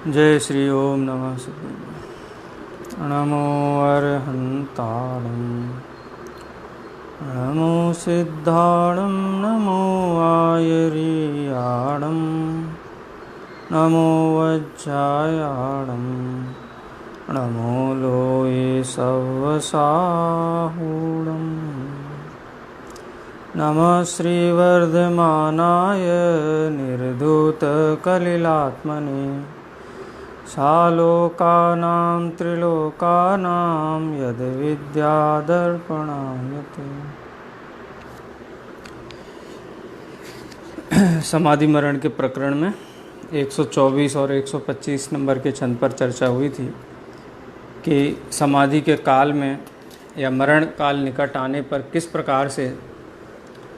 जय श्री ओम नमः शिवाय। नमो अर्हन्ताणं नमो सिद्धाणं नमो आयर्याणं नमो वज्रायाणं नमो लोये सवसाहूणं नमः श्रीवर्धमानाय निर्धूतकलिलात्मने सालोकानां त्रिलोकानां यद्विद्यादर्पणायते। समाधि मरण के प्रकरण में 124 और 125 नंबर के छंद पर चर्चा हुई थी कि समाधि के काल में या मरण काल निकट आने पर किस प्रकार से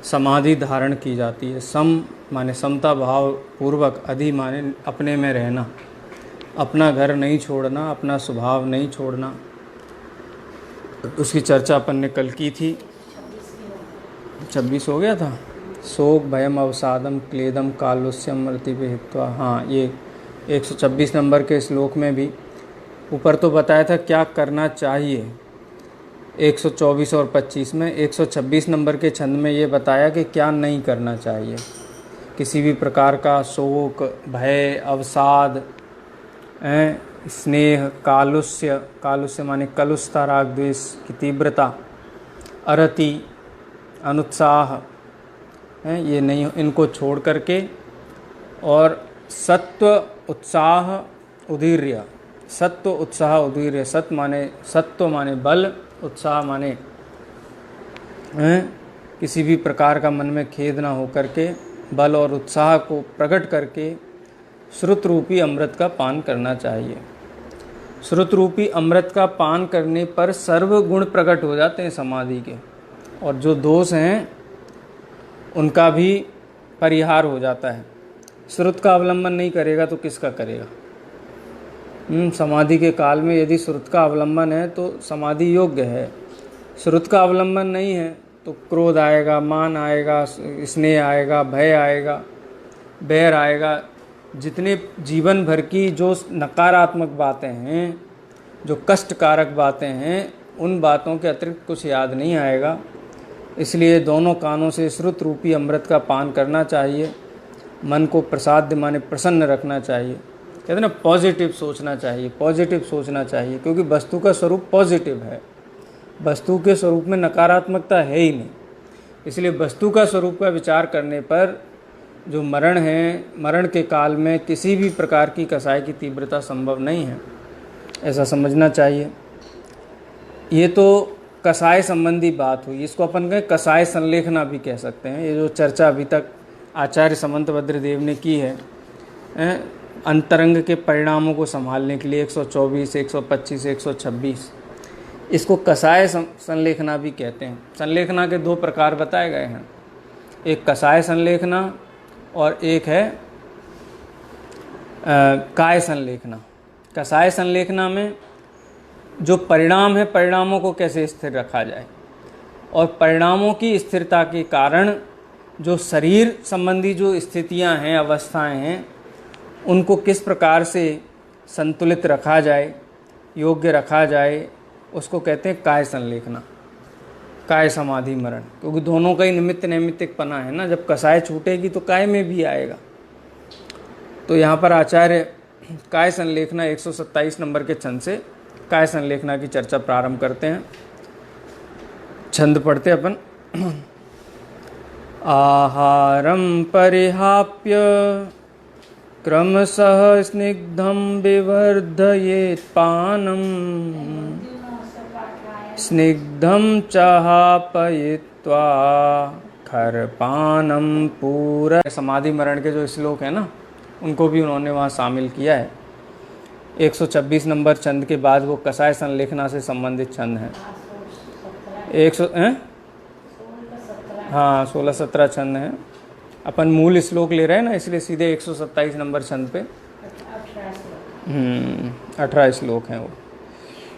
समाधि धारण की जाती है। सम माने समता भाव पूर्वक, अधि माने अपने में रहना, अपना घर नहीं छोड़ना, अपना स्वभाव नहीं छोड़ना। उसकी चर्चा अपन ने कल की थी। 26 हो गया था। शोक भयम अवसादम क्लेदम कालुष्यम मृत्यु हित्वा। हाँ, ये 126 नंबर के श्लोक में भी ऊपर तो बताया था क्या करना चाहिए 124 और 25 में। 126 नंबर के छंद में ये बताया कि क्या नहीं करना चाहिए। किसी भी प्रकार का शोक, भय, अवसाद, स्नेह, कालुष्य, कालुष्य माने कलुषता, राग द्वेष की तीव्रता, अरति, अनुत्साह, ये नहीं, इनको छोड़ करके, और सत्व, उत्साह, उदीर्य। सत्व, उत्साह, उदीर्य। सत्व माने सत्व माने बल, उत्साह माने किसी भी प्रकार का मन में खेद ना हो करके बल और उत्साह को प्रकट करके श्रुत रूपी अमृत का पान करना चाहिए। श्रुत रूपी अमृत का पान करने पर सर्व गुण प्रकट हो जाते हैं समाधि के, और जो दोष हैं उनका भी परिहार हो जाता है। श्रुत का अवलंबन नहीं करेगा तो किसका करेगा। समाधि के काल में यदि श्रुत का अवलंबन है तो समाधि योग्य है। श्रुत का अवलंबन नहीं है तो क्रोध आएगा, मान आएगा, स्नेह आएगा, भय आएगा, बैर आएगा। जितने जीवन भर की जो नकारात्मक बातें हैं, जो कष्टकारक बातें हैं, उन बातों के अतिरिक्त कुछ याद नहीं आएगा। इसलिए दोनों कानों से श्रुत रूपी अमृत का पान करना चाहिए। मन को प्रसाद माने प्रसन्न रखना चाहिए। कहते हैं ना, पॉजिटिव सोचना चाहिए, पॉजिटिव सोचना चाहिए, क्योंकि वस्तु का स्वरूप पॉजिटिव है। वस्तु के स्वरूप में नकारात्मकता है ही नहीं। इसलिए वस्तु का स्वरूप का विचार करने पर जो मरण है, मरण के काल में किसी भी प्रकार की कसाय की तीव्रता संभव नहीं है, ऐसा समझना चाहिए। ये तो कसाय संबंधी बात हुई। इसको अपन कहें कसाय संलेखना भी कह सकते हैं। ये जो चर्चा अभी तक आचार्य समंतभद्र देव ने की है अंतरंग के परिणामों को संभालने के लिए 124, 125, 126, इसको कसाय संलेखना भी कहते हैं। संलेखना के दो प्रकार बताए गए हैं, एक कसाय संलेखना और एक है काय संलेखना। कसाय संलेखना में जो परिणाम है, परिणामों को कैसे स्थिर रखा जाए, और परिणामों की स्थिरता के कारण जो शरीर संबंधी जो स्थितियां हैं, अवस्थाएं हैं, उनको किस प्रकार से संतुलित रखा जाए, योग्य रखा जाए, उसको कहते हैं काय संलेखना, काय समाधि मरण। क्योंकि दोनों का ही निमित्त नैमित्तिकपना है ना। जब कसाय छूटेगी तो काय में भी आएगा। तो यहाँ पर आचार्य काय संलेखना 127 नंबर के छंद से काय संलेखना की चर्चा प्रारंभ करते हैं। छंद पढ़ते अपन। आहारम परिहाप्य क्रमशः स्निग्धं विवर्धयेत् पानम् स्निग्धं चाहापयित्वा खरपानम पूरा। समाधि मरण के जो श्लोक है ना, उनको भी उन्होंने वहाँ शामिल किया है। 126 नंबर छंद के बाद वो कसाय संलेखना से संबंधित छंद हैं। 16-17 छंद हैं। अपन मूल श्लोक ले रहे हैं ना, इसलिए सीधे 127 नंबर छंद पे 18 श्लोक हैं वो।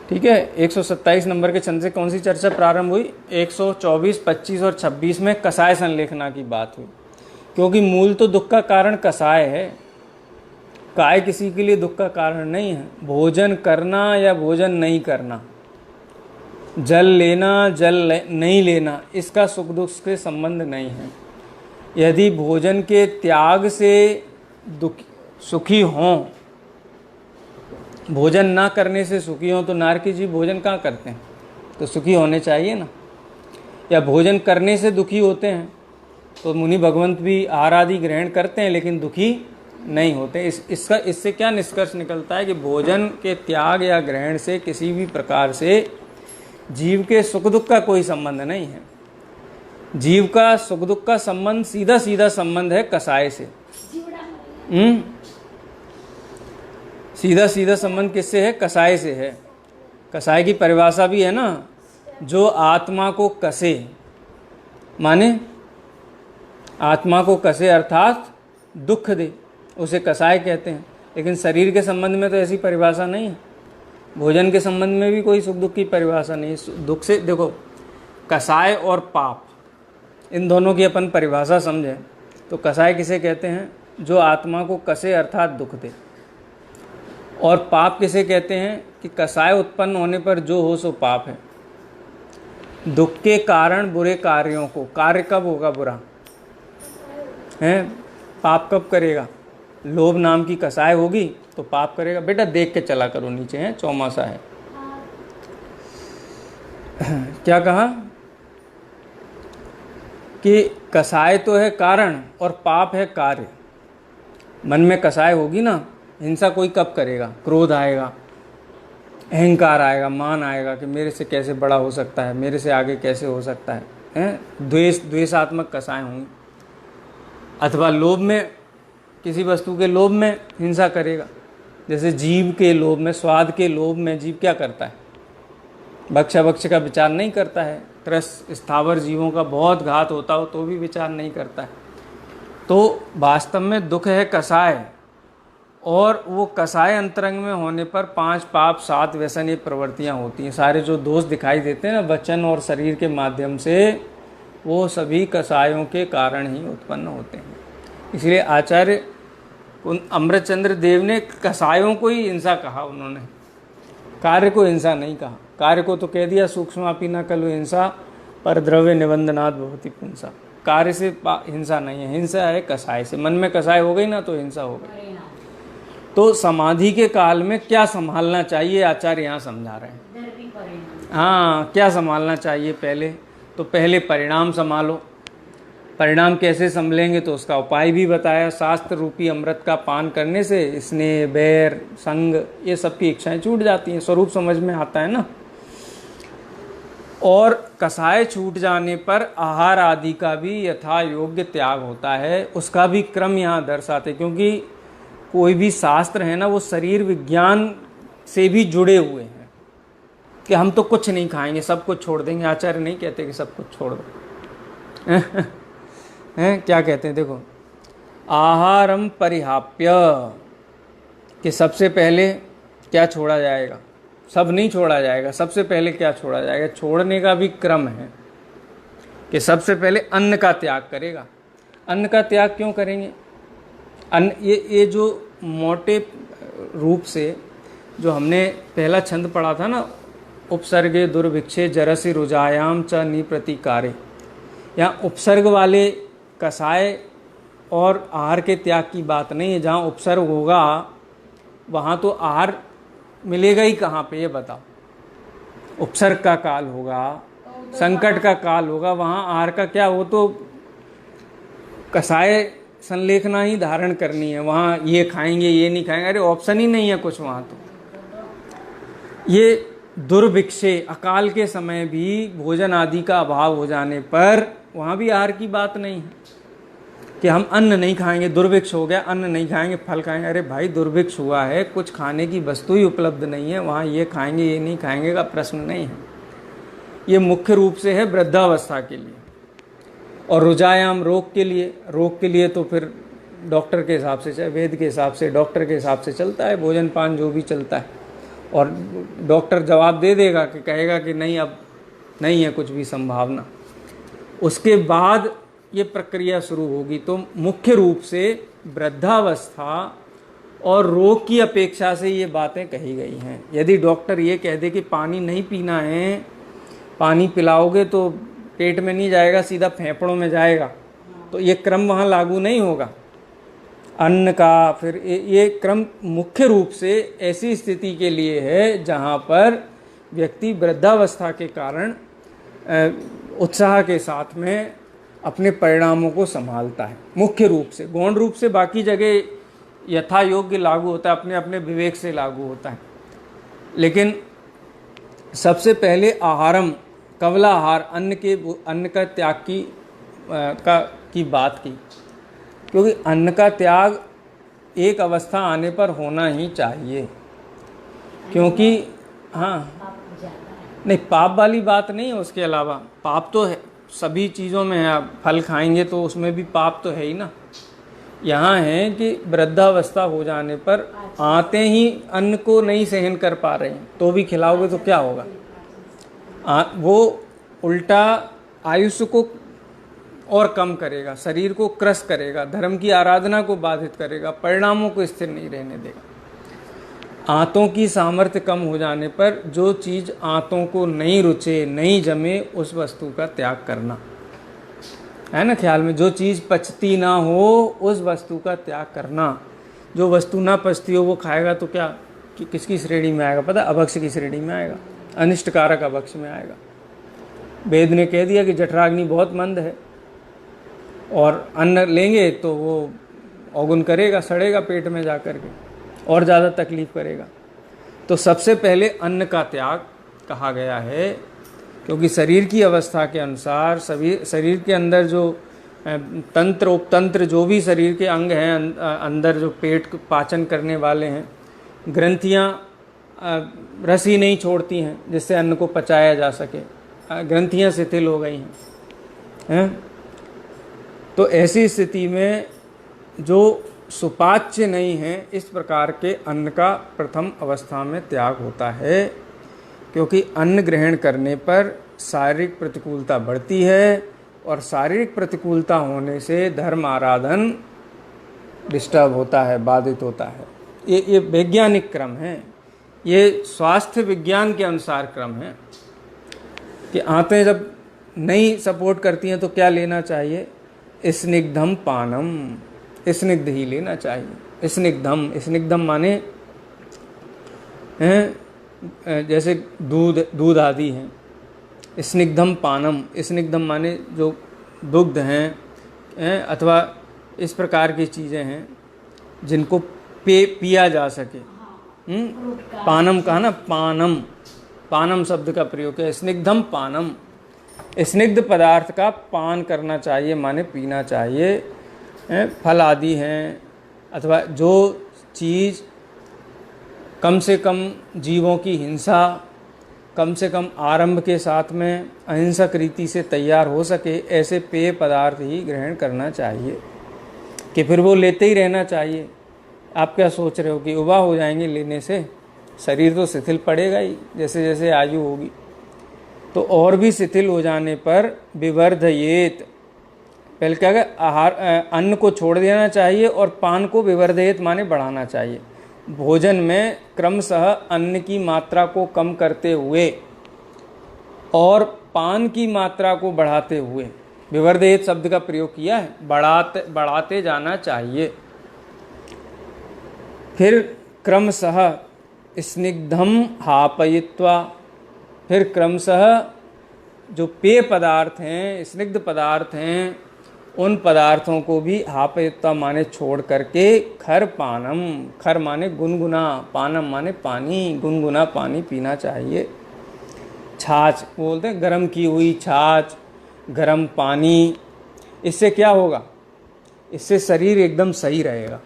ठीक है। 127 नंबर के छंद से कौन सी चर्चा प्रारंभ हुई? 124, 25 और 26 में कसाय संलेखना की बात हुई, क्योंकि मूल तो दुख का कारण कसाय है। काय किसी के लिए दुख का कारण नहीं है। भोजन करना या भोजन नहीं करना, जल लेना नहीं लेना, इसका सुख दुख से संबंध नहीं है। यदि भोजन के त्याग से सुखी हों, भोजन ना करने से सुखी हों, तो नारकी जी भोजन कहाँ करते हैं, तो सुखी होने चाहिए ना। या भोजन करने से दुखी होते हैं, तो मुनि भगवंत भी आहार आदि ग्रहण करते हैं लेकिन दुखी नहीं होते। इससे क्या निष्कर्ष निकलता है कि भोजन के त्याग या ग्रहण से किसी भी प्रकार से जीव के सुख दुख का कोई संबंध नहीं है। जीव का सुख दुख का संबंध सीधा सीधा संबंध है कसाय से। सीधा सीधा संबंध किससे है, कसाय से है। कसाय की परिभाषा भी है ना, जो आत्मा को कसे, माने आत्मा को कसे अर्थात दुख दे, उसे कसाय कहते हैं। लेकिन शरीर के संबंध में तो ऐसी परिभाषा नहीं है। भोजन के संबंध में भी कोई सुख दुख की परिभाषा नहीं है। दुख से देखो, कसाय और पाप, इन दोनों की अपन परिभाषा समझें तो कसाय किसे कहते हैं, जो आत्मा को कसे अर्थात दुख दे। और पाप किसे कहते हैं कि कसाय उत्पन्न होने पर जो हो सो पाप है। दुख के कारण बुरे कार्यों को, कार्य कब होगा बुरा है, पाप कब करेगा, लोभ नाम की कसाय होगी तो पाप करेगा। बेटा देख के चला करो, नीचे है चौमासा है। क्या कहा कि कसाय तो है कारण और पाप है कार्य। मन में कसाय होगी ना, हिंसा कोई कब करेगा, क्रोध आएगा, अहंकार आएगा, मान आएगा कि मेरे से कैसे बड़ा हो सकता है, मेरे से आगे कैसे हो सकता है, द्वेषात्मक कसाय होंगी। अथवा लोभ में, किसी वस्तु के लोभ में हिंसा करेगा। जैसे जीव के लोभ में, स्वाद के लोभ में जीव क्या करता है, भक्ष का विचार नहीं करता है। त्रस्त स्थावर जीवों का बहुत घात होता हो तो भी विचार नहीं करता है। तो वास्तव में दुख है कसाय, और वो कसाय अंतरंग में होने पर 5 पाप 7 व्यसन ये प्रवृत्तियाँ होती हैं। सारे जो दोष दिखाई देते हैं ना वचन और शरीर के माध्यम से, वो सभी कसायों के कारण ही उत्पन्न होते हैं। इसलिए आचार्य अमृतचंद्र देव ने कसायों को ही हिंसा कहा, उन्होंने कार्य को हिंसा नहीं कहा। कार्य को तो कह दिया सूक्ष्मापि न खलु हिंसा पर द्रव्य निबंधनात् भवति पुंसा। कार्य से हिंसा नहीं है, हिंसा है कसाय से। मन में कसाय हो गई ना तो हिंसा हो गई। तो समाधि के काल में क्या संभालना चाहिए, आचार्य यहाँ समझा रहे हैं। हाँ, क्या संभालना चाहिए पहले, तो पहले परिणाम संभालो। परिणाम कैसे संभलेंगे तो उसका उपाय भी बताया। शास्त्र रूपी अमृत का पान करने से स्नेह, बैर, संग, ये सब की इच्छाएं छूट जाती हैं, स्वरूप समझ में आता है ना। और कसाय छूट जाने पर आहार आदि का भी यथा योग्य त्याग होता है, उसका भी क्रम यहाँ दर्शाते। क्योंकि कोई भी शास्त्र है ना, वो शरीर विज्ञान से भी जुड़े हुए हैं कि हम तो कुछ नहीं खाएंगे, सब कुछ छोड़ देंगे। आचार्य नहीं कहते कि सब कुछ छोड़ दो हैं, क्या कहते हैं देखो, आहारम परिहाप्य, कि सबसे पहले क्या छोड़ा जाएगा, सब नहीं छोड़ा जाएगा, सबसे पहले क्या छोड़ा जाएगा। छोड़ने का भी क्रम है कि सबसे पहले अन्न का त्याग करेगा। अन्न का त्याग क्यों करेंगे, अन्न ये जो मोटे रूप से जो हमने पहला छंद पढ़ा था ना, उपसर्गे दुर्भिक्षे जरसी रुजायाम च निप्रतिकारे, यहाँ उपसर्ग वाले कसाय और आहार के त्याग की बात नहीं है। जहाँ उपसर्ग होगा वहाँ तो आहार मिलेगा ही कहाँ पे, ये बताओ। उपसर्ग का काल होगा, संकट का काल होगा, वहाँ आहार का क्या, वो तो कसाय संलेखना ही धारण करनी है। वहाँ ये खाएंगे ये नहीं खाएंगे, अरे ऑप्शन ही नहीं है कुछ वहाँ। तो ये दुर्भिक्षे, अकाल के समय भी भोजन आदि का अभाव हो जाने पर वहाँ भी आहार की बात नहीं है कि हम अन्न नहीं खाएंगे, दुर्भिक्ष हो गया अन्न नहीं खाएंगे फल खाएंगे। अरे भाई दुर्भिक्ष हुआ है, कुछ खाने की वस्तु ही उपलब्ध नहीं है, वहाँ ये खाएंगे ये नहीं खाएंगे का प्रश्न नहीं है। ये मुख्य रूप से है वृद्धावस्था के लिए। और रुजायाम रोग के लिए तो फिर डॉक्टर के हिसाब से, चाहे वेद के हिसाब से, डॉक्टर के हिसाब से चलता है भोजन पान जो भी चलता है। और डॉक्टर जवाब दे देगा कि कहेगा कि नहीं अब नहीं है कुछ भी संभावना, उसके बाद ये प्रक्रिया शुरू होगी। तो मुख्य रूप से वृद्धावस्था और रोग की अपेक्षा से ये बातें कही गई हैं। यदि डॉक्टर ये कह दे कि पानी नहीं पीना है, पानी पिलाओगे तो पेट में नहीं जाएगा, सीधा फेफड़ों में जाएगा, तो ये क्रम वहाँ लागू नहीं होगा अन्न का। फिर ये क्रम मुख्य रूप से ऐसी स्थिति के लिए है जहाँ पर व्यक्ति वृद्धावस्था के कारण उत्साह के साथ में अपने परिणामों को संभालता है। मुख्य रूप से, गौण रूप से बाकी जगह यथा योग्य लागू होता है, अपने अपने विवेक से लागू होता है। लेकिन सबसे पहले आहारम, कवला आहार, अन्न का त्याग की बात की, क्योंकि अन्न का त्याग एक अवस्था आने पर होना ही चाहिए। क्योंकि हाँ, नहीं पाप वाली बात नहीं है, उसके अलावा पाप तो है सभी चीज़ों में है। आप फल खाएंगे तो उसमें भी पाप तो है ही ना। यहाँ है कि वृद्धावस्था हो जाने पर आते ही अन्न को नहीं सहन कर पा रहे हैं तो भी खिलाओगे तो क्या होगा? वो उल्टा आयुष्य को और कम करेगा, शरीर को क्रश करेगा, धर्म की आराधना को बाधित करेगा, परिणामों को स्थिर नहीं रहने देगा। आंतों की सामर्थ्य कम हो जाने पर जो चीज़ आंतों को नहीं रुचे, नहीं जमे, उस वस्तु का त्याग करना है ना ख्याल में। जो चीज़ पचती ना हो उस वस्तु का त्याग करना। जो वस्तु ना पचती हो वो खाएगा तो क्या किसकी श्रेणी में आएगा पता? अभक्ष की श्रेणी में आएगा, अनिष्टकारक अभक्ष में आएगा। वेद ने कह दिया कि जठराग्नि बहुत मंद है और अन्न लेंगे तो वो अवगुण करेगा, सड़ेगा पेट में जा कर के और ज़्यादा तकलीफ करेगा। तो सबसे पहले अन्न का त्याग कहा गया है, क्योंकि शरीर की अवस्था के अनुसार सभी शरीर के अंदर जो तंत्र उपतंत्र जो भी शरीर के अंग हैं, अंदर जो पेट को पाचन करने वाले हैं, ग्रंथियाँ रस ही नहीं छोड़ती हैं जिससे अन्न को पचाया जा सके, ग्रंथियाँ शिथिल हो गई हैं। तो ऐसी स्थिति में जो सुपाच्य नहीं है, इस प्रकार के अन्न का प्रथम अवस्था में त्याग होता है, क्योंकि अन्न ग्रहण करने पर शारीरिक प्रतिकूलता बढ़ती है और शारीरिक प्रतिकूलता होने से धर्म आराधन डिस्टर्ब होता है, बाधित होता है। ये वैज्ञानिक क्रम है, ये स्वास्थ्य विज्ञान के अनुसार क्रम है कि आंतें जब नहीं सपोर्ट करती हैं तो क्या लेना चाहिए? स्निग्धम पानम, स्निग्ध ही लेना चाहिए। स्निग्धम माने जैसे दूध आदि हैं। स्निग्धम पानम, स्निग्धम माने जो दुग्ध हैं अथवा इस प्रकार की चीज़ें हैं जिनको पिया जा सके। पानम कहा ना, पानम शब्द का प्रयोग है। स्निग्धम पानम, स्निग्ध पदार्थ का पान करना चाहिए, माने पीना चाहिए। फल आदि हैं अथवा जो चीज़ कम से कम जीवों की हिंसा, कम से कम आरंभ के साथ में अहिंसक रीति से तैयार हो सके, ऐसे पेय पदार्थ ही ग्रहण करना चाहिए कि फिर वो लेते ही रहना चाहिए। आप क्या सोच रहे हो कि युवा हो जाएंगे लेने से? शरीर तो शिथिल पड़ेगा ही जैसे जैसे आयु होगी। तो और भी शिथिल हो जाने पर विवर्धयेत, पहले क्या है, आहार अन्न को छोड़ देना चाहिए और पान को विवर्धयेत माने बढ़ाना चाहिए। भोजन में क्रमशः अन्न की मात्रा को कम करते हुए और पान की मात्रा को बढ़ाते हुए, विवर्धयेत शब्द का प्रयोग किया है, बढ़ाते जाना चाहिए। फिर क्रमशः स्निग्धम हापयित्वा, फिर क्रमशः जो पेय पदार्थ हैं, स्निग्ध पदार्थ हैं, उन पदार्थों को भी हापयित्वा माने छोड़ करके खर पानम, खर माने गुनगुना, पानम माने पानी, गुनगुना पानी पीना चाहिए। छाछ बोलते हैं, गर्म की हुई छाछ, गर्म पानी, इससे क्या होगा? इससे शरीर एकदम सही रहेगा।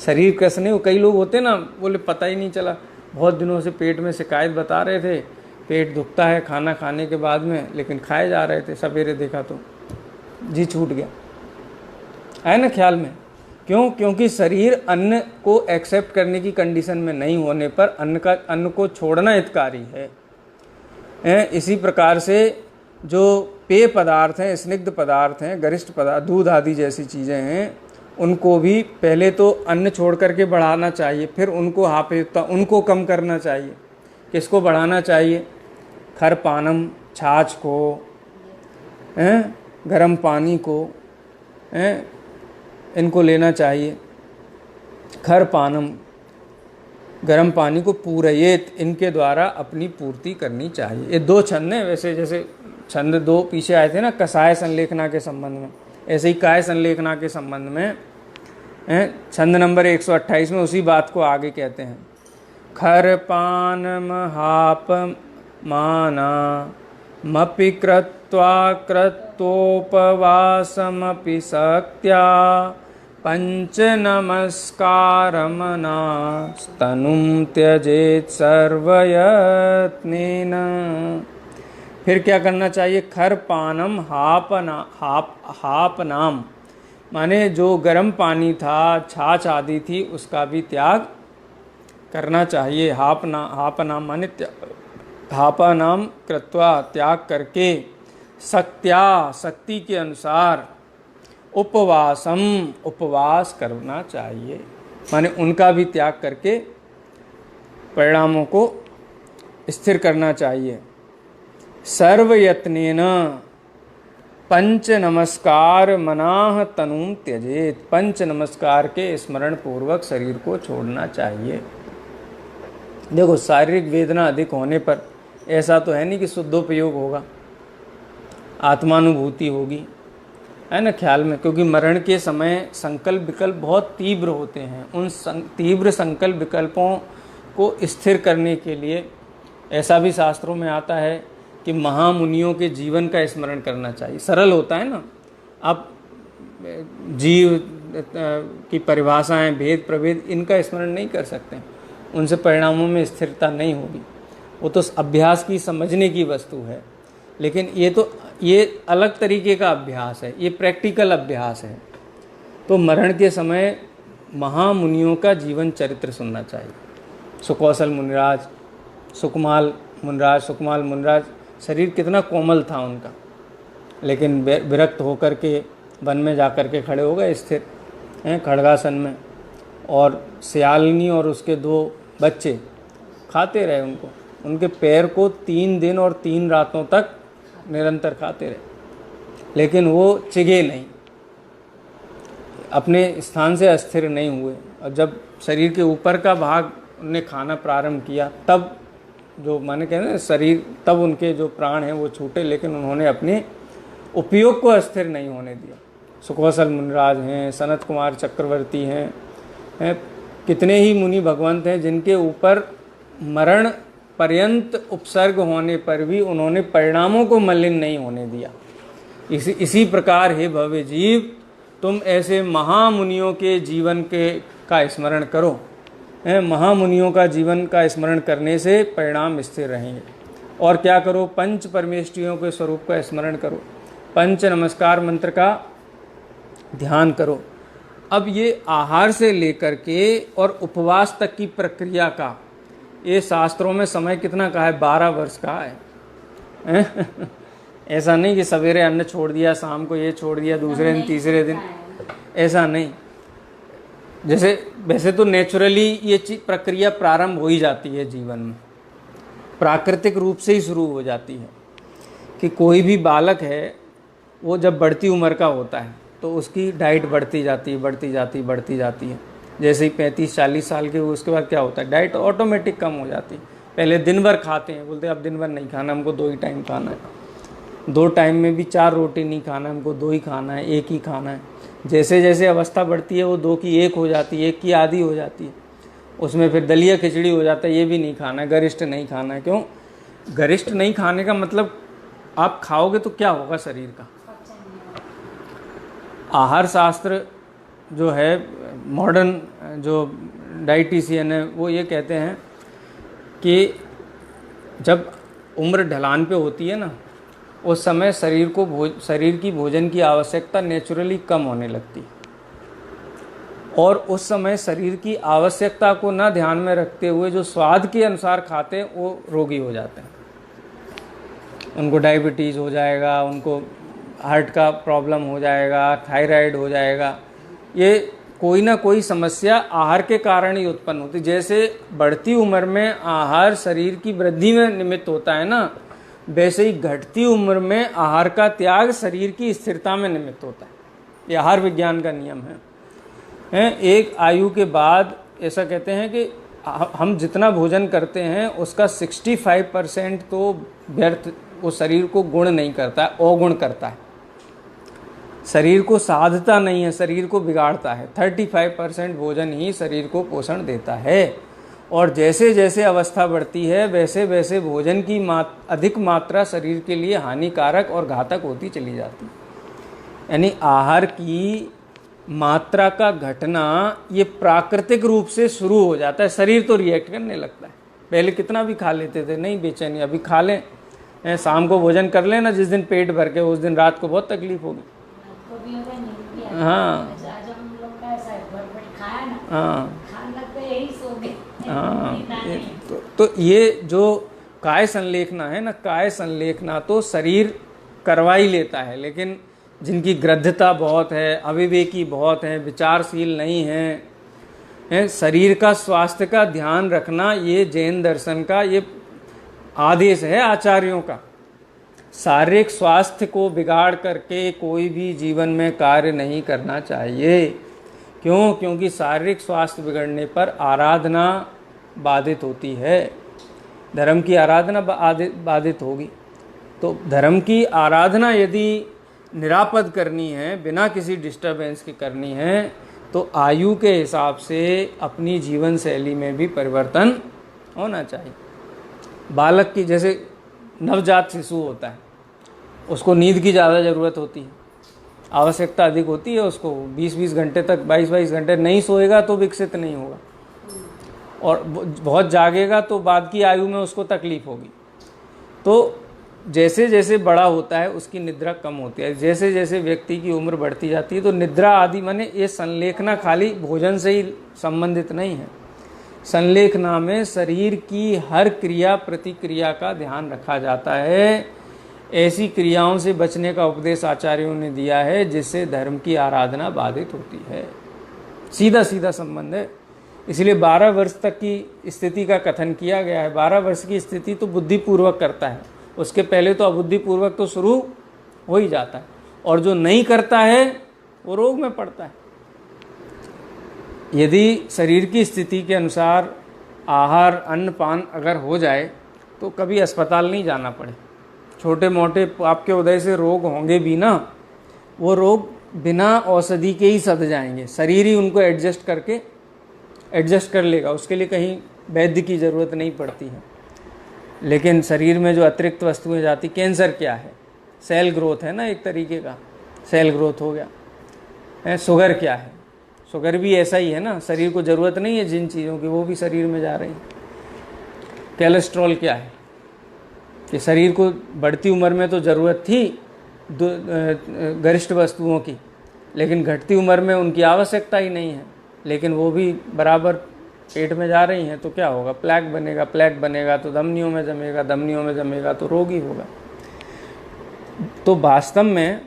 शरीर कसने, कई लोग होते हैं ना, बोले पता ही नहीं चला, बहुत दिनों से पेट में शिकायत बता रहे थे, पेट दुखता है खाना खाने के बाद में, लेकिन खाए जा रहे थे, सवेरे देखा तो जी छूट गया, है ना ख्याल में। क्यों? क्योंकि शरीर अन्न को एक्सेप्ट करने की कंडीशन में नहीं होने पर अन्न को छोड़ना हितकारी है। इसी प्रकार से जो पेय पदार्थ हैं, स्निग्ध पदार्थ हैं, गरिष्ठ पदार्थ, दूध आदि जैसी चीज़ें हैं, उनको भी पहले तो अन्न छोड़ करके बढ़ाना चाहिए, फिर उनको हाफिजता उनको कम करना चाहिए। किसको बढ़ाना चाहिए? खरपानम, छाछ को, गर्म पानी को, इनको लेना चाहिए। खरपानम, गर्म पानी को पूरयेत, इनके द्वारा अपनी पूर्ति करनी चाहिए। ये 2 छंद हैं वैसे, जैसे छंद 2 पीछे आए थे ना कसाय संलेखना के संबंध में, ऐसे ही काय संलेखना के संबंध में छंद नंबर 128 में उसी बात को आगे कहते हैं। खरपान हाप माना मपि कृत्वा कृत्वोपवासमपि शक्त्या पंच नमस्कारमना स्तनुं त्यजेत सर्वयत्नेन। फिर क्या करना चाहिए? खरपानम हापनाम, माने जो गर्म पानी था, छाछ आदि थी, उसका भी त्याग करना चाहिए। हापनाम माने हापनाम कृत्वा, त्याग करके, शक्त्या, शक्ति के अनुसार, उपवासम, उपवास करना चाहिए, माने उनका भी त्याग करके परिणामों को स्थिर करना चाहिए। सर्वयत्नेन पंच नमस्कार मनाह तनुम त्यजेत, पंच नमस्कार के स्मरण पूर्वक शरीर को छोड़ना चाहिए। देखो, शारीरिक वेदना अधिक होने पर ऐसा तो है नहीं कि शुद्धोपयोग होगा, आत्मानुभूति होगी, है ना, ख्याल में, क्योंकि मरण के समय संकल्प विकल्प बहुत तीव्र होते हैं। उन तीव्र संकल्प विकल्पों को स्थिर करने के लिए ऐसा भी शास्त्रों में आता है कि महामुनियों के जीवन का स्मरण करना चाहिए। सरल होता है ना, आप जीव की परिभाषाएं, भेद प्रभेद, इनका स्मरण नहीं कर सकते, उनसे परिणामों में स्थिरता नहीं होगी। वो तो अभ्यास की, समझने की वस्तु है। लेकिन ये अलग तरीके का अभ्यास है, ये प्रैक्टिकल अभ्यास है। तो मरण के समय महामुनियों का जीवन चरित्र सुनना चाहिए। सुकौशल मुनिराज, सुकमाल मुनिराज, शरीर कितना कोमल था उनका, लेकिन विरक्त होकर के वन में जाकर के खड़े हो गए स्थिर हैं खड़गासन में, और सियालिनी और उसके 2 बच्चे खाते रहे उनको, उनके पैर को 3 दिन और 3 रातों तक निरंतर खाते रहे, लेकिन वो चिगे नहीं, अपने स्थान से अस्थिर नहीं हुए। और जब शरीर के ऊपर का भाग उन्हें खाना प्रारंभ किया, तब जो माने कहते हैं शरीर, तब उनके जो प्राण हैं वो छूटे, लेकिन उन्होंने अपने उपयोग को अस्थिर नहीं होने दिया। सुकौशल मुनिराज हैं, सनत कुमार चक्रवर्ती हैं, कितने ही मुनि भगवंत हैं जिनके ऊपर मरण पर्यंत उपसर्ग होने पर भी उन्होंने परिणामों को मलिन नहीं होने दिया। इसी प्रकार हे भव्य जीव, तुम ऐसे महामुनियों के जीवन का स्मरण करो। महामुनियों का जीवन का स्मरण करने से परिणाम स्थिर रहेंगे। और क्या करो? पंच परमेष्ठियों के स्वरूप का स्मरण करो, पंच नमस्कार मंत्र का ध्यान करो। अब ये आहार से लेकर के और उपवास तक की प्रक्रिया का, ये शास्त्रों में समय कितना कहा है? 12 वर्ष कहा है। ऐसा नहीं कि सवेरे अन्न छोड़ दिया, शाम को ये छोड़ दिया, दूसरे दिन तीसरे दिन, ऐसा नहीं। जैसे वैसे तो नेचुरली ये प्रक्रिया प्रारंभ हो ही जाती है जीवन में, प्राकृतिक रूप से ही शुरू हो जाती है कि कोई भी बालक है, वो जब बढ़ती उम्र का होता है तो उसकी डाइट बढ़ती जाती है। जैसे ही 35-40 साल के हुए, उसके बाद क्या होता है? डाइट ऑटोमेटिक कम हो जाती है। पहले दिन भर खाते हैं, बोलते हैं अब दिन भर नहीं खाना, हमको 2 ही टाइम खाना है। 2 टाइम में भी 4 रोटी नहीं खाना, हमको 2 ही खाना है, 1 ही खाना है। जैसे जैसे अवस्था बढ़ती है, वो 2 की 1 हो जाती है, 1 की आधी हो जाती है। उसमें फिर दलिया खिचड़ी हो जाता है, ये भी नहीं खाना है, गरिष्ठ नहीं खाना है। क्यों गरिष्ठ नहीं खाने का मतलब? आप खाओगे तो क्या होगा शरीर का? आहार शास्त्र जो है, मॉडर्न जो डाइटिशियन है, वो ये कहते हैं कि जब उम्र ढलान पे होती है ना, उस समय शरीर की भोजन की आवश्यकता नेचुरली कम होने लगती है, और उस समय शरीर की आवश्यकता को ना ध्यान में रखते हुए जो स्वाद के अनुसार खाते हैं, वो रोगी हो जाते हैं। उनको डायबिटीज़ हो जाएगा, उनको हार्ट का प्रॉब्लम हो जाएगा, थायराइड हो जाएगा, ये कोई ना कोई समस्या आहार के कारण ही उत्पन्न होती। जैसे बढ़ती उम्र में आहार शरीर की वृद्धि में निमित्त होता है ना, वैसे ही घटती उम्र में आहार का त्याग शरीर की स्थिरता में निमित्त होता है। ये आहार विज्ञान का नियम है। एक आयु के बाद ऐसा कहते हैं कि हम जितना भोजन करते हैं उसका 65% तो व्यर्थ, वो शरीर को गुण नहीं करता है, अवगुण करता है, शरीर को साधता नहीं है, शरीर को बिगाड़ता है। 35% भोजन ही शरीर को पोषण देता है। और जैसे जैसे अवस्था बढ़ती है वैसे वैसे भोजन की अधिक मात्रा शरीर के लिए हानिकारक और घातक होती चली जाती है। यानी आहार की मात्रा का घटना ये प्राकृतिक रूप से शुरू हो जाता है। शरीर तो रिएक्ट करने लगता है। पहले कितना भी खा लेते थे, नहीं बेचैनी, अभी खा लें, शाम को भोजन कर लेना, जिस दिन पेट भर के उस दिन रात को बहुत तकलीफ होगी। हाँ हाँ तो ये जो काय संलेखना है ना, काय संलेखना तो शरीर करवा ही लेता है, लेकिन जिनकी गृद्धता बहुत है, अविवेकी बहुत है, विचारशील नहीं है, शरीर का स्वास्थ्य का ध्यान रखना ये जैन दर्शन का ये आदेश है आचार्यों का। शारीरिक स्वास्थ्य को बिगाड़ करके कोई भी जीवन में कार्य नहीं करना चाहिए। क्यों? क्योंकि शारीरिक स्वास्थ्य बिगड़ने पर आराधना बाधित होती है, धर्म की आराधना बाधित होगी। तो धर्म की आराधना यदि निरापद करनी है, बिना किसी डिस्टरबेंस के करनी है, तो आयु के हिसाब से अपनी जीवन शैली में भी परिवर्तन होना चाहिए। बालक की, जैसे नवजात शिशु होता है, उसको नींद की ज़्यादा ज़रूरत होती है, आवश्यकता अधिक होती है उसको। 20-20 घंटे तक, 22-22 घंटे नहीं सोएगा तो विकसित नहीं होगा, और बहुत जागेगा तो बाद की आयु में उसको तकलीफ होगी। तो जैसे जैसे बड़ा होता है उसकी निद्रा कम होती है। जैसे जैसे व्यक्ति की उम्र बढ़ती जाती है तो निद्रा आदि, माने ये संलेखना खाली भोजन से ही संबंधित नहीं है। संलेखना में शरीर की हर क्रिया प्रतिक्रिया का ध्यान रखा जाता है। ऐसी क्रियाओं से बचने का उपदेश आचार्यों ने दिया है जिससे धर्म की आराधना बाधित होती है। सीधा सीधा संबंध है। इसलिए 12 वर्ष तक की स्थिति का कथन किया गया है। 12 वर्ष की स्थिति तो बुद्धिपूर्वक करता है, उसके पहले तो अबुद्धिपूर्वक तो शुरू हो ही जाता है, और जो नहीं करता है वो रोग में पड़ता है। यदि शरीर की स्थिति के अनुसार आहार अन्न पान अगर हो जाए तो कभी अस्पताल नहीं जाना पड़े। छोटे मोटे आपके उदय से रोग होंगे भी ना, वो रोग बिना औषधि के ही सध जाएंगे, शरीर ही उनको एडजस्ट कर लेगा, उसके लिए कहीं वैद्य की ज़रूरत नहीं पड़ती है। लेकिन शरीर में जो अतिरिक्त वस्तुएं जाती, कैंसर क्या है? सेल ग्रोथ है ना, एक तरीके का सेल ग्रोथ हो गया। शुगर क्या है? शुगर भी ऐसा ही है ना, शरीर को ज़रूरत नहीं है जिन चीज़ों की, वो भी शरीर में जा रही है। कोलेस्ट्रॉल क्या है? कि शरीर को बढ़ती उम्र में तो ज़रूरत थी गरिष्ठ वस्तुओं की, लेकिन घटती उम्र में उनकी आवश्यकता ही नहीं है, लेकिन वो भी बराबर पेट में जा रही हैं, तो क्या होगा? प्लेक बनेगा, प्लेक बनेगा तो धमनियों में जमेगा, धमनियों में जमेगा तो रोगी होगा। तो वास्तव में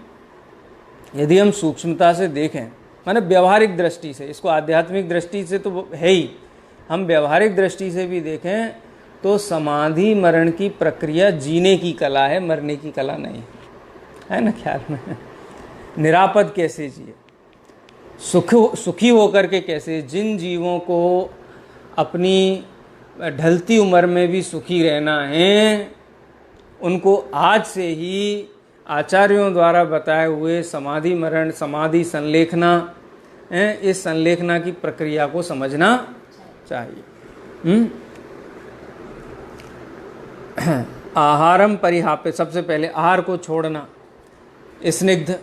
यदि हम सूक्ष्मता से देखें, माने व्यवहारिक दृष्टि से, इसको आध्यात्मिक दृष्टि से तो है ही, हम व्यवहारिक दृष्टि से भी देखें तो समाधि मरण की प्रक्रिया जीने की कला है, मरने की कला नहीं है ना। ख्याल में निरापद कैसे जिए, सुखी होकर के कैसे, जिन जीवों को अपनी ढलती उम्र में भी सुखी रहना है, उनको आज से ही आचार्यों द्वारा बताए हुए समाधि मरण, समाधि संलेखना, इस संलेखना की प्रक्रिया को समझना चाहिए। आहारम परिहापे, सबसे पहले आहार को छोड़ना, स्निग्ध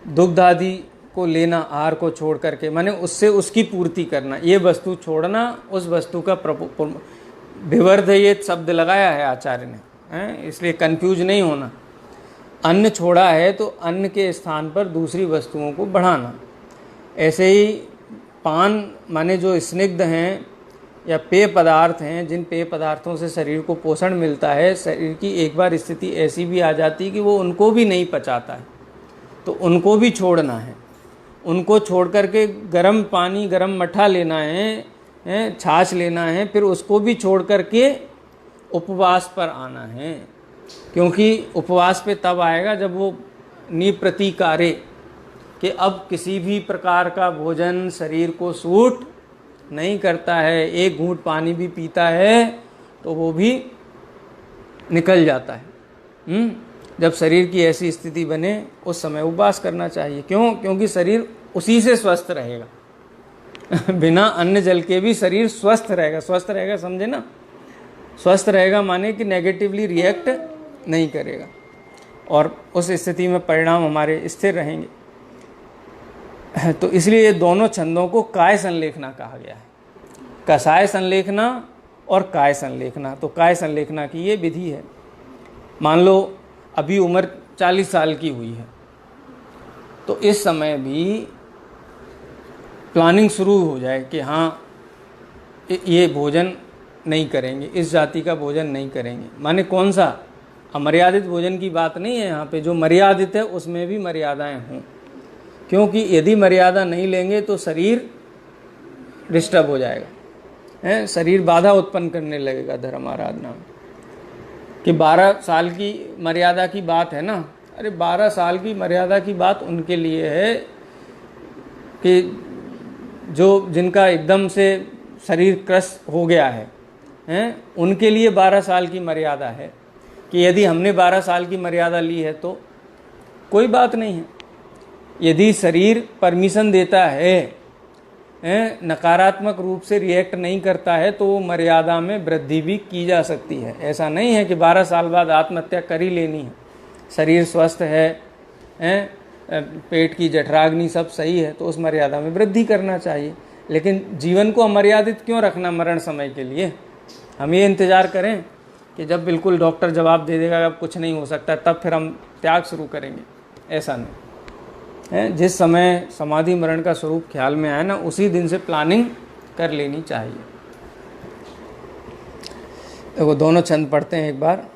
दुग्ध आदि को लेना, आहार को छोड़ करके, माने उससे उसकी पूर्ति करना, ये वस्तु छोड़ना, उस वस्तु का विवर्ध, ये शब्द लगाया है आचार्य ने, इसलिए कंफ्यूज नहीं होना। अन्न छोड़ा है तो अन्न के स्थान पर दूसरी वस्तुओं को बढ़ाना। ऐसे ही पान, माने जो स्निग्ध हैं या पेय पदार्थ हैं, जिन पेय पदार्थों से शरीर को पोषण मिलता है, शरीर की एक बार स्थिति ऐसी भी आ जाती है कि वो उनको भी नहीं पचाता है, तो उनको भी छोड़ना है। उनको छोड़ करके गर्म पानी, गर्म मट्ठा लेना है, छाछ लेना है, फिर उसको भी छोड़ करके उपवास पर आना है। क्योंकि उपवास पे तब आएगा जब वो निप्रतिकारे कि अब किसी भी प्रकार का भोजन शरीर को सूट नहीं करता है, एक घूंट पानी भी पीता है तो वो भी निकल जाता है। जब शरीर की ऐसी स्थिति बने उस समय उपवास करना चाहिए। क्यों? क्योंकि शरीर उसी से स्वस्थ रहेगा। बिना अन्न जल के भी शरीर स्वस्थ रहेगा। स्वस्थ रहेगा समझे ना, स्वस्थ रहेगा माने कि नेगेटिवली रिएक्ट नहीं करेगा, और उस स्थिति में परिणाम हमारे स्थिर रहेंगे। तो इसलिए ये दोनों छंदों को काय संलेखना कहा गया है, कषाय संलेखना और काय संलेखना। तो काय संलेखना की ये विधि है। मान लो अभी उम्र 40 साल की हुई है, तो इस समय भी प्लानिंग शुरू हो जाए कि हाँ ये भोजन नहीं करेंगे, इस जाति का भोजन नहीं करेंगे। माने कौन सा? अमर्यादित भोजन की बात नहीं है यहाँ पे, जो मर्यादित है उसमें भी मर्यादाएं हों। क्योंकि यदि मर्यादा नहीं लेंगे तो शरीर डिस्टर्ब हो जाएगा, शरीर बाधा उत्पन्न करने लगेगा धर्म आराधना में। कि 12 साल की मर्यादा की बात है ना, अरे 12 साल की मर्यादा की बात उनके लिए है कि जो जिनका एकदम से शरीर क्रश हो गया है, उनके लिए 12 साल की मर्यादा है। कि यदि हमने 12 साल की मर्यादा ली है तो कोई बात नहीं है। यदि शरीर परमिशन देता है, नकारात्मक रूप से रिएक्ट नहीं करता है, तो वो मर्यादा में वृद्धि भी की जा सकती है। ऐसा नहीं है कि 12 साल बाद आत्महत्या कर ही लेनी है। शरीर स्वस्थ है, पेट की जठराग्नि सब सही है, तो उस मर्यादा में वृद्धि करना चाहिए। लेकिन जीवन को अमर्यादित क्यों रखना मरण समय के लिए? हम ये इंतज़ार करें कि जब बिल्कुल डॉक्टर जवाब दे देगा अब कुछ नहीं हो सकता, तब फिर हम त्याग शुरू करेंगे। ऐसा नहीं है। जिस समय समाधि मरण का स्वरूप ख्याल में आए ना, उसी दिन से प्लानिंग कर लेनी चाहिए। देखो दोनों छंद पढ़ते हैं एक बार।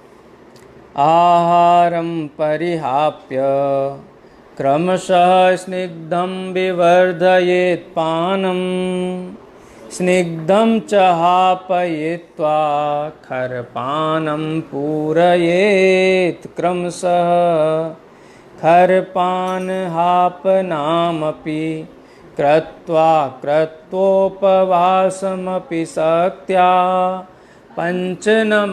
आहारम परिहाप्य क्रमशः स्निग्धं विवर्धयेत् पानम स्निग्धं च हापयित्वा खरपानं पूरयेत् क्रमशः खरपान हापनामपि कृत्वा कृत्वोपवासमपि शक्त्या पंचनमस्काराणां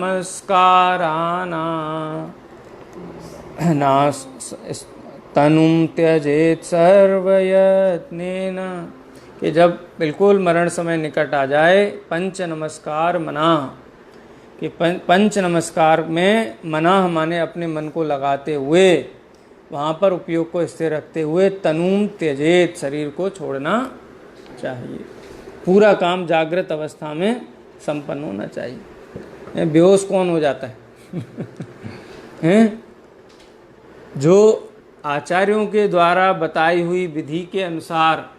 तनुं त्यजेत् सर्वयत्नेन। कि जब बिल्कुल मरण समय निकट आ जाए, पंच नमस्कार मना, कि पंच नमस्कार में मना माने अपने मन को लगाते हुए, वहाँ पर उपयोग को स्थिर रखते हुए, तनुम त्यजेत शरीर को छोड़ना चाहिए। पूरा काम जागृत अवस्था में संपन्न होना चाहिए। बेहोश कौन हो जाता है? हैं? जो आचार्यों के द्वारा बताई हुई विधि के अनुसार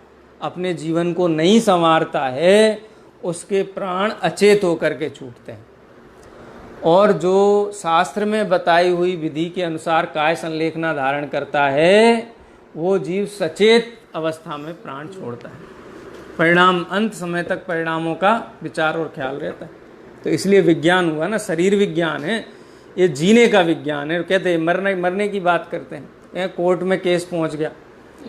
अपने जीवन को नहीं संवारता है, उसके प्राण अचेत होकर के छूटते हैं। और जो शास्त्र में बताई हुई विधि के अनुसार काय संलेखना धारण करता है, वो जीव सचेत अवस्था में प्राण छोड़ता है। परिणाम अंत समय तक परिणामों का विचार और ख्याल रहता है। तो इसलिए विज्ञान हुआ ना, शरीर विज्ञान है, ये जीने का विज्ञान है। कहते हैं मरने की बात करते हैं, कोर्ट में केस पहुंच गया,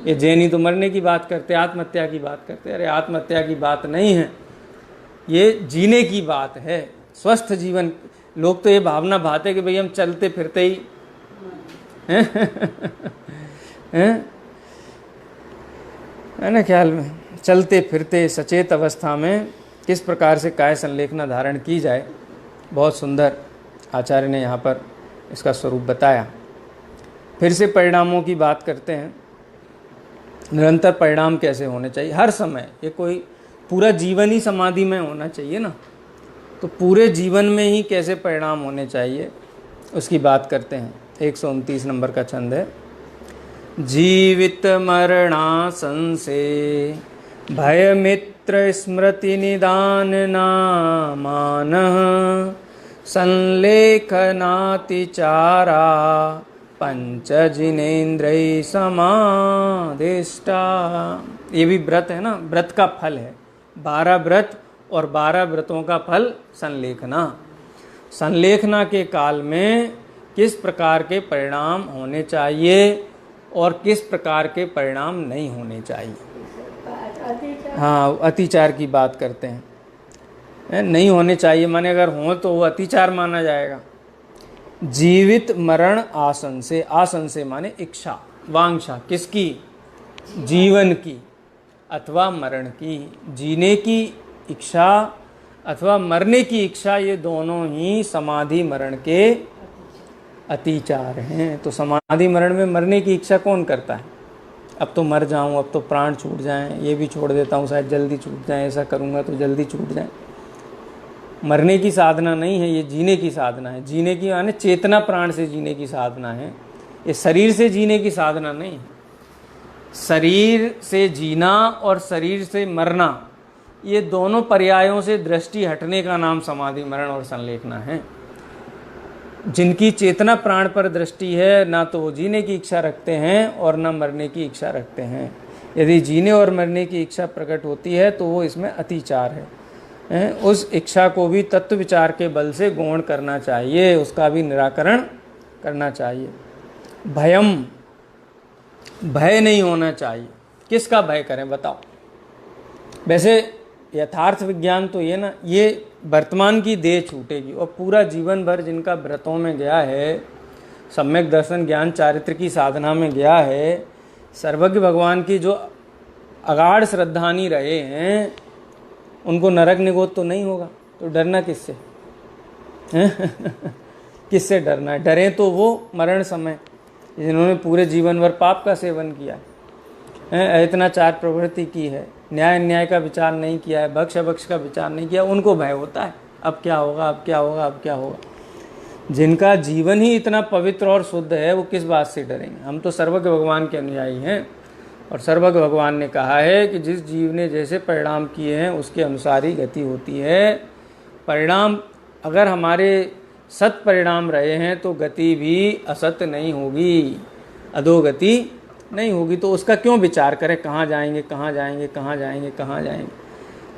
ये जैनी तो मरने की बात करते, आत्महत्या की बात करते। अरे आत्महत्या की बात नहीं है, ये जीने की बात है, स्वस्थ जीवन। लोग तो ये भावना भाते कि भाई हम चलते फिरते ही है ना, ख्याल में चलते फिरते सचेत अवस्था में किस प्रकार से काय संलेखना धारण की जाए, बहुत सुंदर आचार्य ने यहाँ पर इसका स्वरूप बताया। फिर से परिणामों की बात करते हैं। निरंतर परिणाम कैसे होने चाहिए हर समय? ये कोई पूरा जीवन ही समाधि में होना चाहिए ना, तो पूरे जीवन में ही कैसे परिणाम होने चाहिए उसकी बात करते हैं। 129 नंबर का छंद है। जीवित मरणासंसे भय मित्र स्मृति निदान नामानः संलेखनातिचारा पंच जिनेन्द्रिय समाधिष्ठा। ये भी व्रत है ना, व्रत का फल है। 12 व्रत और 12 व्रतों का फल संलेखना। संलेखना के काल में किस प्रकार के परिणाम होने चाहिए और किस प्रकार के परिणाम नहीं होने चाहिए। हाँ, अतिचार की बात करते हैं। नहीं होने चाहिए माने अगर हो तो वो अतिचार माना जाएगा। जीवित मरण आसन से, आसन से माने इच्छा, वांछा किसकी, जीवन की अथवा मरण की। जीने की इच्छा अथवा मरने की इच्छा, ये दोनों ही समाधि मरण के अतिचार हैं। तो समाधि मरण में मरने की इच्छा कौन करता है? अब तो मर जाऊं, अब तो प्राण छूट जाएं, ये भी छोड़ देता हूं, शायद जल्दी छूट जाएं, ऐसा करूंगा तो जल्दी छूट जाएं। मरने की साधना नहीं है, ये जीने की साधना है। जीने की माने चेतना प्राण से जीने की साधना है, ये शरीर से जीने की साधना नहीं है। शरीर से जीना और शरीर से मरना, ये दोनों पर्यायों से दृष्टि हटने का नाम समाधि मरण और संलेखना है। जिनकी चेतना प्राण पर दृष्टि है, ना तो वो जीने की इच्छा रखते हैं और ना मरने की इच्छा रखते हैं। यदि जीने और मरने की इच्छा प्रकट होती है तो वो इसमें अतिचार है। उस इच्छा को भी तत्व विचार के बल से गौण करना चाहिए, उसका भी निराकरण करना चाहिए। भयम, भय नहीं होना चाहिए। किसका भय करें बताओ? वैसे यथार्थ विज्ञान तो ये ना, ये वर्तमान की देह छूटेगी और पूरा जीवन भर जिनका व्रतों में गया है, सम्यक दर्शन ज्ञान चारित्र की साधना में गया है, सर्वज्ञ भगवान की जो अगाढ़ श्रद्धानी रहे हैं, उनको नरक निगोद तो नहीं होगा। तो डरना किससे? किससे डरना है? डरें तो वो मरण समय जिन्होंने पूरे जीवन भर पाप का सेवन किया है, अयत्नाचार प्रवृत्ति की है, न्याय अन्याय का विचार नहीं किया है, भक्ष अभक्ष का विचार नहीं किया, उनको भय होता है अब क्या होगा, अब क्या होगा, अब क्या होगा। जिनका जीवन ही इतना पवित्र और शुद्ध है, वो किस बात से डरेंगे? हम तो सर्वज्ञ भगवान के अनुयायी हैं और सर्वज्ञ भगवान ने कहा है कि जिस जीव ने जैसे परिणाम किए हैं उसके अनुसार ही गति होती है। परिणाम अगर हमारे सत परिणाम रहे हैं तो गति भी असत नहीं होगी, अधोगति नहीं होगी। तो उसका क्यों विचार करें, कहाँ जाएंगे, कहाँ जाएंगे, कहाँ जाएंगे, कहाँ जाएंगे।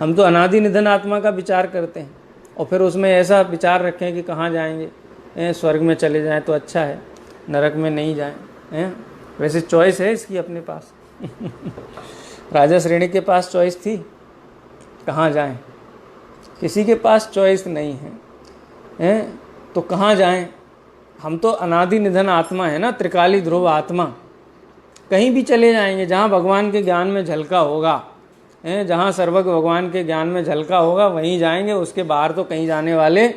हम तो अनादि निधन आत्मा का विचार करते हैं और फिर उसमें ऐसा विचार रखें कि कहाँ जाएंगे, स्वर्ग में चले जाएं तो अच्छा है, नरक में नहीं जाएं। वैसे चॉइस है इसकी अपने पास। राजा श्रेणी के पास चॉइस थी कहाँ जाएं, किसी के पास चॉइस नहीं है, तो कहाँ जाएं। हम तो अनादि निधन आत्मा है ना, त्रिकाली ध्रुव आत्मा, कहीं भी चले जाएंगे जहाँ भगवान के ज्ञान में झलका होगा, जहाँ सर्वज्ञ भगवान के ज्ञान में झलका होगा वहीं जाएंगे, उसके बाहर तो कहीं जाने वाले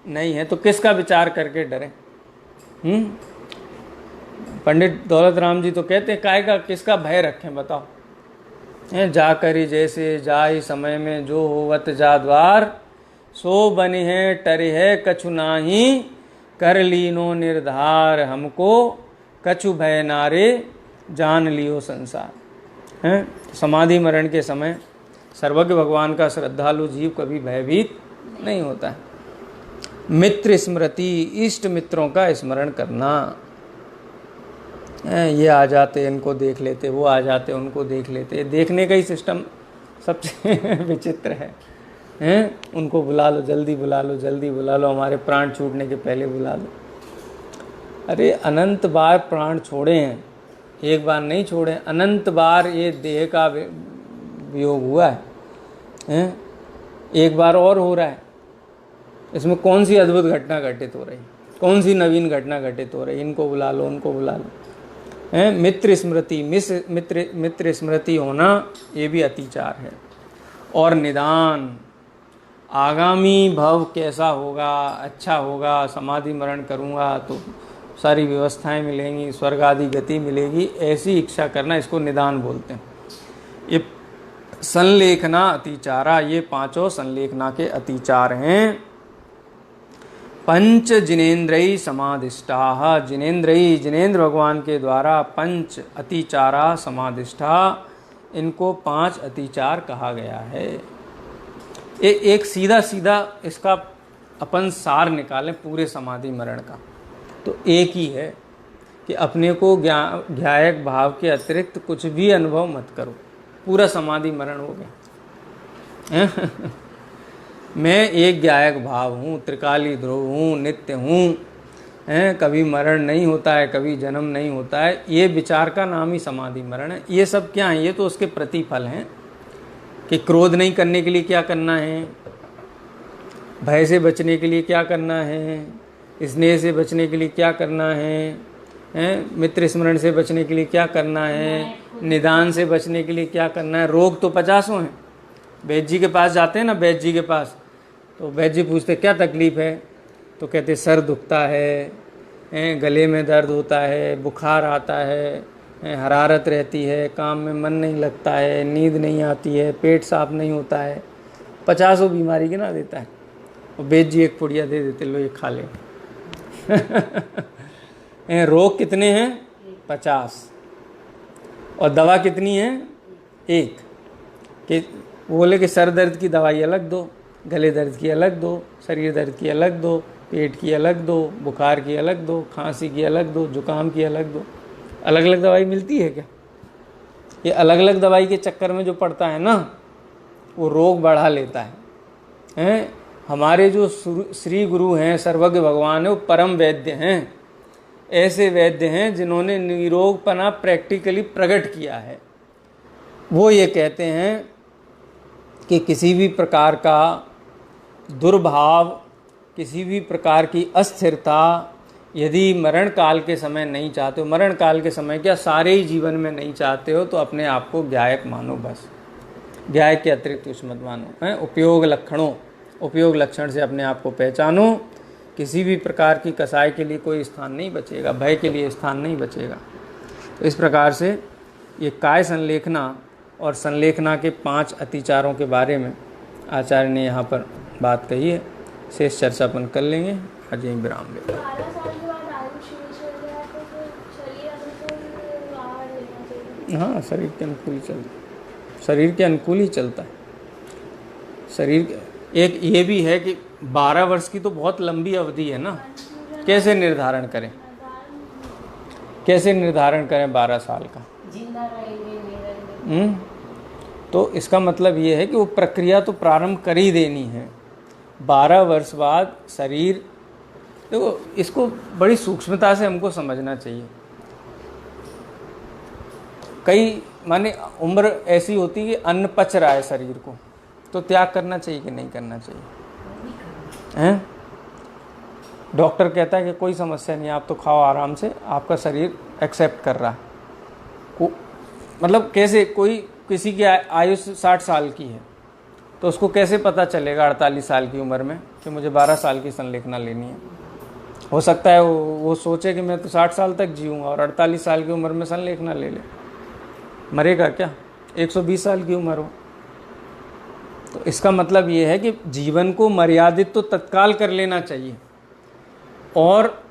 नहीं है। तो किसका विचार करके डरें? पंडित दौलत राम जी तो कहते हैं काय का किसका भय रखें बताओ? जा करी जैसे जाई समय में जो होवत जा द्वार, सो बने है टरे है कछु नाही, कर लीनो निर्धार हमको कछु भय नारे, जान लियो संसार। समाधि मरण के समय सर्वज्ञ भगवान का श्रद्धालु जीव कभी भयभीत नहीं होता है। मित्र स्मृति, इष्ट मित्रों का स्मरण करना। ये आ जाते इनको देख लेते, वो आ जाते उनको देख लेते। देखने का ही सिस्टम सबसे विचित्र है। उनको बुला लो, जल्दी बुला लो, जल्दी बुला लो, हमारे प्राण छूटने के पहले बुला लो। अरे अनंत बार प्राण छोड़े हैं, एक बार नहीं छोड़े, अनंत बार ये देह का वियोग हुआ है, एक बार और हो रहा है। इसमें कौन सी अद्भुत घटना घटित हो रही, कौन सी नवीन घटना घटित हो रही? इनको बुला लो, उनको बुला लो। मित्र स्मृति, मित्र स्मृति होना ये भी अतिचार है। और निदान, आगामी भव कैसा होगा, अच्छा होगा, समाधि मरण करूँगा तो सारी व्यवस्थाएं मिलेंगी, स्वर्ग आदि गति मिलेगी, ऐसी इच्छा करना, इसको निदान बोलते हैं। ये संलेखना अतिचारा, ये पांचों संलेखना के अतिचार हैं। पंच जिनेन्द्रिय समाधिष्ठा, जिनेन्द्रिय, जिनेन्द्र भगवान के द्वारा पंच अतिचारा समाधिष्ठा, इनको 5 अतिचार कहा गया है। एक सीधा सीधा इसका अपन सार निकालें पूरे समाधि मरण का, तो एक ही है। कि अपने को ज्ञायक भाव के अतिरिक्त कुछ भी अनुभव मत करो, पूरा समाधि मरण हो गया। मैं एक ज्ञायक भाव हूँ, त्रिकाली ध्रुव हूँ, नित्य हूँ, कभी मरण नहीं होता है, कभी जन्म नहीं होता है, ये विचार का नाम ही समाधि मरण है। ये सब क्या है? ये तो उसके प्रतिफल हैं कि क्रोध नहीं करने के लिए क्या करना है, भय से बचने के लिए क्या करना है, स्नेह से बचने के लिए क्या करना है, मित्र स्मरण से बचने के लिए क्या करना है, निदान से बचने के लिए क्या करना है। रोग तो 50 हैं। वैद्य जी के पास जाते हैं ना, वैद्य जी के पास, तो वैद्य जी पूछते क्या तकलीफ है, तो कहते सर दुखता है, गले में दर्द होता है, बुखार आता है, हरारत रहती है, काम में मन नहीं लगता है, नींद नहीं आती है, पेट साफ नहीं होता है। 50 बीमारी गिना देता है, और वैद्य जी एक पुड़िया दे देते, लो ये खा ले। रोग कितने हैं? 50, और दवा कितनी है? एक। कि बोले कि सर दर्द की दवाई अलग दो, गले दर्द की अलग दो, शरीर दर्द की अलग दो, पेट की अलग दो, बुखार की अलग दो, खांसी की अलग दो, जुकाम की अलग दो। अलग अलग दवाई मिलती है क्या? ये अलग अलग दवाई के चक्कर में जो पड़ता है ना, वो रोग बढ़ा लेता है। हमारे जो श्री गुरु हैं, सर्वज्ञ भगवान है, वो परम वैद्य हैं। ऐसे वैद्य हैं जिन्होंने निरोगपना प्रैक्टिकली प्रकट किया है। वो ये कहते हैं कि किसी भी प्रकार का दुर्भाव, किसी भी प्रकार की अस्थिरता यदि मरण काल के समय नहीं चाहते हो, मरण काल के समय क्या सारे ही जीवन में नहीं चाहते हो, तो अपने आप को ज्ञायक मानो। बस ज्ञायक के अतिरिक्त कुछ मत मानो। उपयोग लक्षण से अपने आप को पहचानो। किसी भी प्रकार की कसाई के लिए कोई स्थान नहीं बचेगा, भय के लिए स्थान नहीं बचेगा। तो इस प्रकार से ये काय संलेखना और संलेखना के 5 अतिचारों के बारे में आचार्य ने यहाँ पर बात कही है। शेष चर्चा अपन कर लेंगे। आज यहीं विराम लेंगे। हाँ, शरीर के अनुकूल ही चलता है, शरीर के अनुकूल ही चलता है। शरीर एक ये भी है कि 12 वर्ष की तो बहुत लंबी अवधि है ना। कैसे निर्धारण करें, 12 साल का? जिंदा रहेंगे। तो इसका मतलब ये है कि वो प्रक्रिया तो प्रारंभ कर ही देनी है। 12 वर्ष बाद शरीर, देखो इसको बड़ी सूक्ष्मता से हमको समझना चाहिए। कई माने उम्र ऐसी होती है कि अन्न पच रहा है शरीर को, तो त्याग करना चाहिए कि नहीं करना चाहिए? हैं? डॉक्टर कहता है कि कोई समस्या नहीं, आप तो खाओ आराम से, आपका शरीर एक्सेप्ट कर रहा है। मतलब कैसे? कोई किसी की आयु 60 साल की है, तो उसको कैसे पता चलेगा 48 साल की उम्र में कि मुझे 12 साल की संलेखना लेनी है? हो सकता है वो सोचे कि मैं तो 60 साल तक जीऊँगा और 48 साल की उम्र में संलेखना ले ले। मरेगा क्या? 120 साल की उम्र हो। तो इसका मतलब ये है कि जीवन को मर्यादित तो तत्काल कर लेना चाहिए, और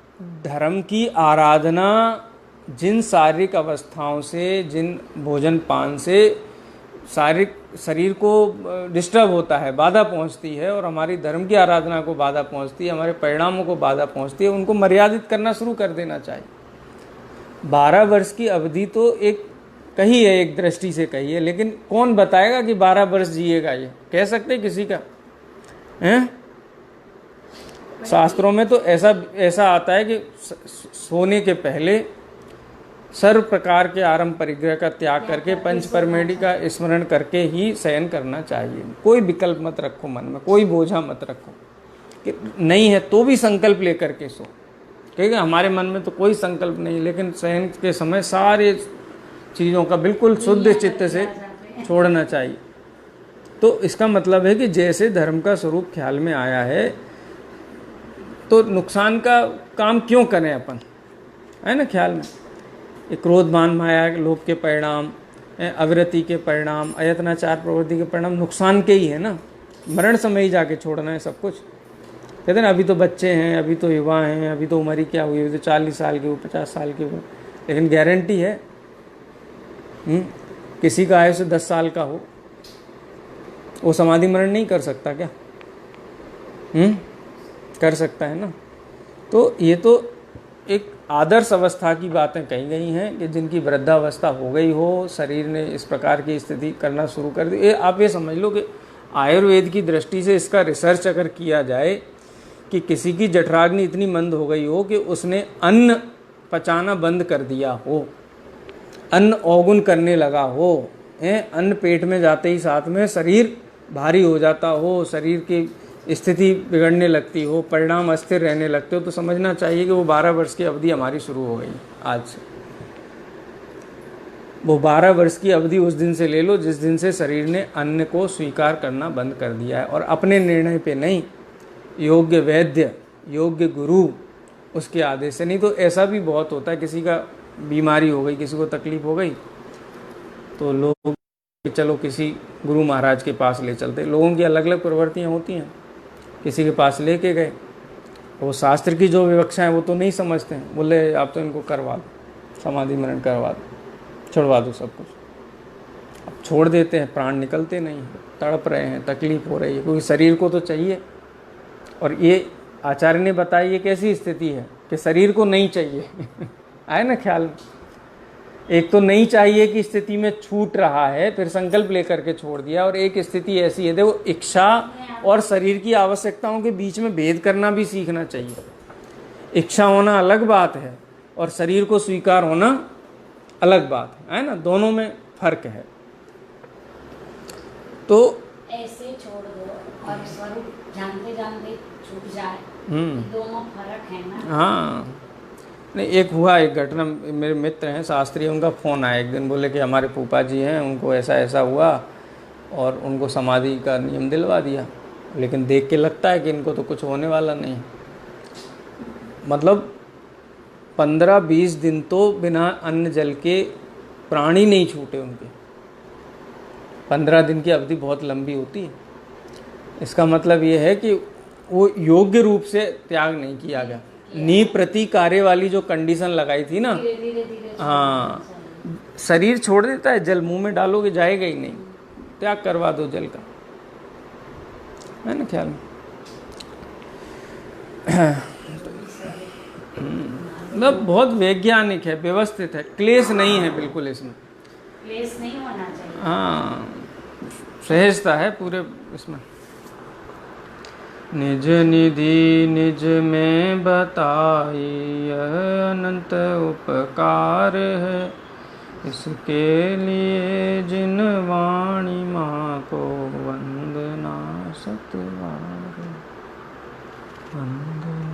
धर्म की आराधना जिन शारीरिक अवस्थाओं से, जिन भोजन पान से शारीरिक शरीर को डिस्टर्ब होता है, बाधा पहुंचती है, और हमारी धर्म की आराधना को बाधा पहुंचती है, हमारे परिणामों को बाधा पहुंचती है, उनको मर्यादित करना शुरू कर देना चाहिए। 12 वर्ष की अवधि तो एक कही है, एक दृष्टि से कही है, लेकिन कौन बताएगा कि 12 वर्ष जिएगा? ये कह सकते किसी का? हैं? शास्त्रों में तो ऐसा आता है कि सोने के पहले सर्व प्रकार के आरंभ परिग्रह का त्याग करके पंच परमेड़ी का स्मरण करके ही शयन करना चाहिए। कोई विकल्प मत रखो मन में, कोई बोझा मत रखो कि नहीं है तो भी संकल्प लेकर के सो। ठीक है, हमारे मन में तो कोई संकल्प नहीं, लेकिन शयन के समय सारे चीज़ों का बिल्कुल शुद्ध चित्त से छोड़ना चाहिए। तो इसका मतलब है कि जैसे धर्म का स्वरूप ख्याल में आया है, तो नुकसान का काम क्यों करें अपन, है ना? ख्याल में ये क्रोध मान माया लोभ के परिणाम, अविरति के परिणाम, अयत्नाचार प्रवृत्ति के परिणाम नुकसान के ही है ना। मरण समय ही जाके छोड़ना है सब कुछ। कहते हैं ना, अभी तो बच्चे हैं, अभी तो युवा हैं, अभी तो उम्र ही क्या हुई, अभी तो 40 साल की हो, 50 साल की हो, लेकिन गारंटी है किसी का आयु से 10 साल का हो, वो समाधि मरण नहीं कर सकता क्या? कर सकता है ना। तो ये तो एक आदर्श अवस्था की बातें कही गई हैं कि जिनकी वृद्धावस्था हो गई हो, शरीर ने इस प्रकार की स्थिति करना शुरू कर दी। आप ये समझ लो कि आयुर्वेद की दृष्टि से इसका रिसर्च अगर किया जाए कि किसी की जठराग्नि इतनी मंद हो गई हो कि उसने अन्न पचाना बंद कर दिया हो, अन्न अवगुण करने लगा हो, अन्न पेट में जाते ही साथ में शरीर भारी हो जाता हो, शरीर की स्थिति बिगड़ने लगती हो, परिणाम अस्थिर रहने लगते हो, तो समझना चाहिए कि वो 12 वर्ष की अवधि हमारी शुरू हो गई आज से। वो 12 वर्ष की अवधि उस दिन से ले लो जिस दिन से शरीर ने अन्न को स्वीकार करना बंद कर दिया है, और अपने निर्णय पे नहीं, योग्य वैद्य, योग्य गुरु उसके आदेश से। नहीं तो ऐसा भी बहुत होता है, किसी का बीमारी हो गई, किसी को तकलीफ हो गई, तो लोग चलो किसी गुरु महाराज के पास ले चलते। लोगों की अलग अलग प्रवृत्तियाँ होती हैं, किसी के पास लेके गए, वो शास्त्र की जो विवक्षा है वो तो नहीं समझते हैं, बोले आप तो इनको करवा दो, समाधि मरण करवा दो, छुड़वा दो सब कुछ। अब छोड़ देते हैं, प्राण निकलते नहीं, तड़प रहे हैं, तकलीफ हो रही है, क्योंकि शरीर को तो चाहिए। और ये आचार्य ने बताई ये कैसी स्थिति है कि शरीर को नहीं चाहिए आए ना ख्याल में। एक तो नहीं चाहिए की स्थिति में छूट रहा है, फिर संकल्प लेकर के छोड़ दिया, और एक स्थिति ऐसी है, देखो इच्छा और शरीर की आवश्यकताओं के बीच में भेद करना भी सीखना चाहिए। इच्छा होना अलग बात है और शरीर को स्वीकार होना अलग बात है ना, दोनों में फर्क है। तो ऐसे छोड़ दो और स्वरूप जानते जानते छूट जाए, दोनों फर्क है ना। हाँ, नहीं, एक हुआ, एक घटना, मेरे मित्र हैं शास्त्री, उनका फ़ोन आया एक दिन, बोले कि हमारे फूफा जी हैं, उनको ऐसा ऐसा हुआ और उनको समाधि का नियम दिलवा दिया, लेकिन देख के लगता है कि इनको तो कुछ होने वाला नहीं। मतलब 15-20 दिन तो बिना अन्न जल के प्राण ही नहीं छूटे उनके। 15 दिन की अवधि बहुत लंबी होती है। इसका मतलब ये है कि वो योग्य रूप से त्याग नहीं किया गया। नी प्रति कार्य वाली जो कंडीशन लगाई थी ना, हाँ, शरीर छोड़ देता है, जल मुंह में डालोगे जाएगा ही नहीं, त्याग करवा दो जल का, है ना ख्याल में। मतलब बहुत वैज्ञानिक है, व्यवस्थित है, क्लेश नहीं है बिल्कुल, इसमें क्लेश नहीं होना चाहिए। हाँ, सहजता है पूरे इसमें। निज निधि निज में बताई यह अनंत उपकार है, इसके लिए जिन वाणी माँ को वंदना सतवार वंदना।